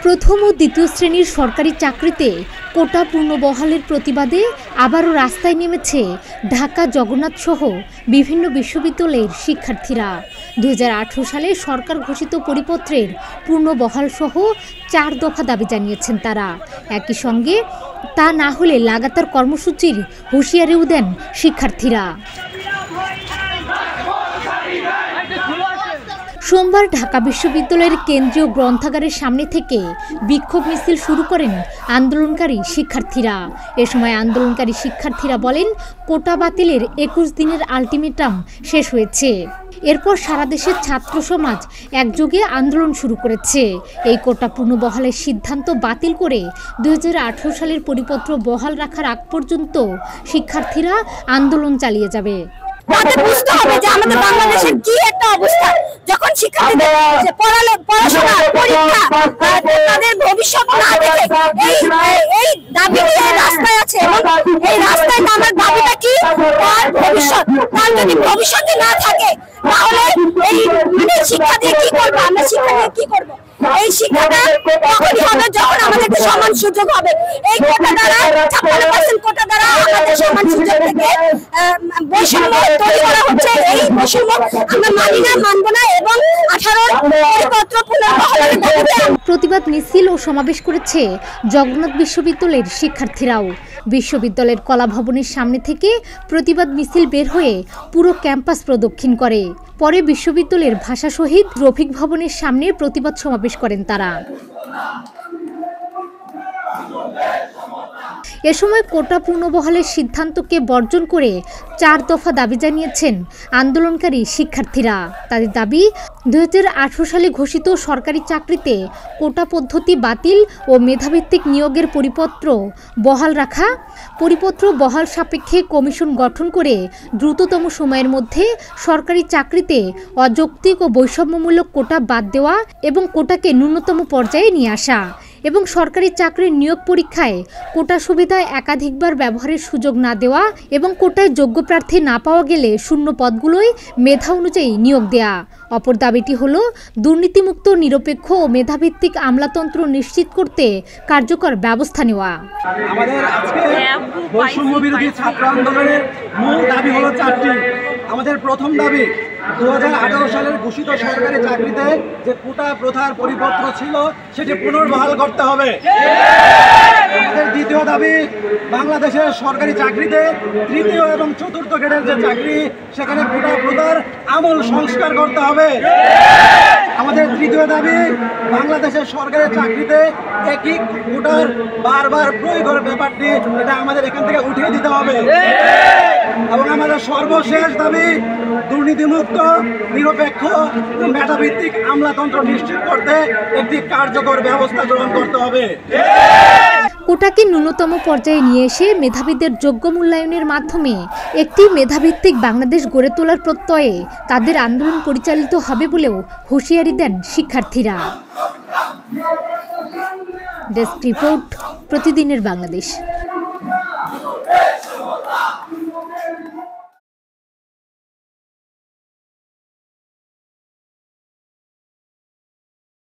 প্রথম ও দ্বিতীয় শ্রেণীর সরকারি চাকরিতে কোটা পুনর্বহালের প্রতিবাদে আবারও রাস্তায় নেমেছে ঢাকা জগন্নাথ সহ বিভিন্ন বিশ্ববিদ্যালয়ের শিক্ষার্থীরা। 2018 সালে সরকার ঘোষিত পরিপত্রের পুনর্বহাল সহ 4 দফা দাবি জানিয়েছেন তারা। একই সঙ্গে তা না হলে লাগাতার কর্মসূচির হুঁশিয়ারিও দেন শিক্ষার্থীরা। সোমবার ঢাকা বিশ্ববিদ্যালয়ের কেন্দ্রীয় গ্রন্থাগারের সামনে থেকে বিক্ষোভ মিছিল শুরু করেন আন্দোলনকারী শিক্ষার্থীরা। এ সময় আন্দোলনকারী শিক্ষার্থীরা বলেন, কোটা বাতিলের 21 দিনের আলটিমেটাম শেষ হয়েছে। এরপর সারা দেশের ছাত্র সমাজ একযোগে আন্দোলন শুরু করেছে। এই কোটা পুনর্বহালের সিদ্ধান্ত বাতিল করে 2018 সালের পরিপত্র বহাল রাখার আগ পর্যন্ত শিক্ষার্থীরা আন্দোলন চালিয়ে যাবে। তাদের বুঝতে হবে যে আমাদের বাংলাদেশের কি একটা অবস্থা, যখন শিক্ষার্থীদের পড়াশোনা পরীক্ষা তাদের ভবিষ্যৎ না দেখে এই দাবি নিয়ে রাস্তায় আছে এবং এই রাস্তায় নামার দাবিটা কি, তার ভবিষ্যৎ, তার যদি ভবিষ্যতে না থাকে তাহলে এই শিক্ষা দিয়ে কি করবো, আমরা শিক্ষা দিয়ে কি করবো? এই শিক্ষাটা তখনই হবে যখন আমাদেরকে সমান সুযোগ হবে। এই কোটা দ্বারা 56% কোটা দ্বারা আমাদের সমান সুযোগ থেকে বৈষম্য তৈরি করা হচ্ছে। এই বৈষম্য আমরা মানি না, মানব না এবং 18 পরিপত্র পুনর্বহালের দাবিতে প্রতিবাদ মিছিল ও সমাবেশ করেছে জগন্নাথ বিশ্ববিদ্যালয়ের শিক্ষার্থীরাও। বিশ্ববিদ্যালয়ের কলা ভবনের সামনে থেকে প্রতিবাদ মিছিল বের হয়ে পুরো ক্যাম্পাস প্রদক্ষিণ করে। পরে বিশ্ববিদ্যালয়ের ভাষা শহীদ রফিক ভবনের সামনে প্রতিবাদ সমাবেশ করেন তারা। এ সময় কোটা পুনর্বহালের সিদ্ধান্তকে বর্জন করে 4 দফা দাবি জানিয়েছেন আন্দোলনকারী শিক্ষার্থীরা। তাদের দাবি, 2018 সালে ঘোষিত সরকারি চাকরিতে কোটা পদ্ধতি বাতিল ও মেধাভিত্তিক নিয়োগের পরিপত্র বহাল রাখা, পরিপত্র বহাল সাপেক্ষে কমিশন গঠন করে দ্রুততম সময়ের মধ্যে সরকারি চাকরিতে অযৌক্তিক ও বৈষম্যমূলক কোটা বাদ দেওয়া এবং কোটাকে ন্যূনতম পর্যায়ে নিয়ে আসা এবং সরকারি চাকরির নিয়োগ পরীক্ষায় কোটা সুবিধায় একাধিকবার ব্যবহারের সুযোগ না দেওয়া এবং কোটায় যোগ্য প্রার্থী না পাওয়া গেলে শূন্য পদগুলোই মেধা অনুযায়ী নিয়োগ দেয়া। অপর দাবিটি হল দুর্নীতিমুক্ত, নিরপেক্ষ ও মেধাভিত্তিক আমলাতন্ত্র নিশ্চিত করতে কার্যকর ব্যবস্থা নেওয়া। আমাদের আজকে বৈষম্য বিরোধী ছাত্র আন্দোলনের মূল দাবি হলো 4টি। আমাদের প্রথম দাবি, 2018 সালের ঘোষিত সরকারি চাকরিতে যে কোটা প্রথার পরিপত্র ছিল সেটি পুনর্বহাল করতে হবে। আমাদের দ্বিতীয় দাবি, বাংলাদেশের সরকারি চাকরিতে 3য় এবং 4র্থ গ্রেডের যে চাকরি সেখানে কোটা প্রথার আমূল সংস্কার করতে হবে। আমাদের তৃতীয় দাবি, বাংলাদেশের সরকারি চাকরিতে একই কোটার বারবার প্রয়োগের ব্যাপারটি এটা আমাদের এখান থেকে উঠিয়ে দিতে হবে। এবং আমাদের সর্বশেষ দাবি, দুর্নীতিমুক্ত, নিরপেক্ষ ও মেধাভিত্তিক আমলাতন্ত্র নিশ্চিত করতে একটি কার্যকর ব্যবস্থা গ্রহণ করতে হবে। কোটাকে ন্যূনতম পর্যায়ে নিয়ে এসে মেধাবীদের যোগ্য মূল্যায়নের মাধ্যমে একটি মেধাভিত্তিক বাংলাদেশ গড়ে তোলার প্রত্যয়ে তাদের আন্দোলন পরিচালিত হবে বলেও হুঁশিয়ারি দেন শিক্ষার্থীরা। ডেস্ক রিপোর্ট, প্রতিদিনের বাংলাদেশ।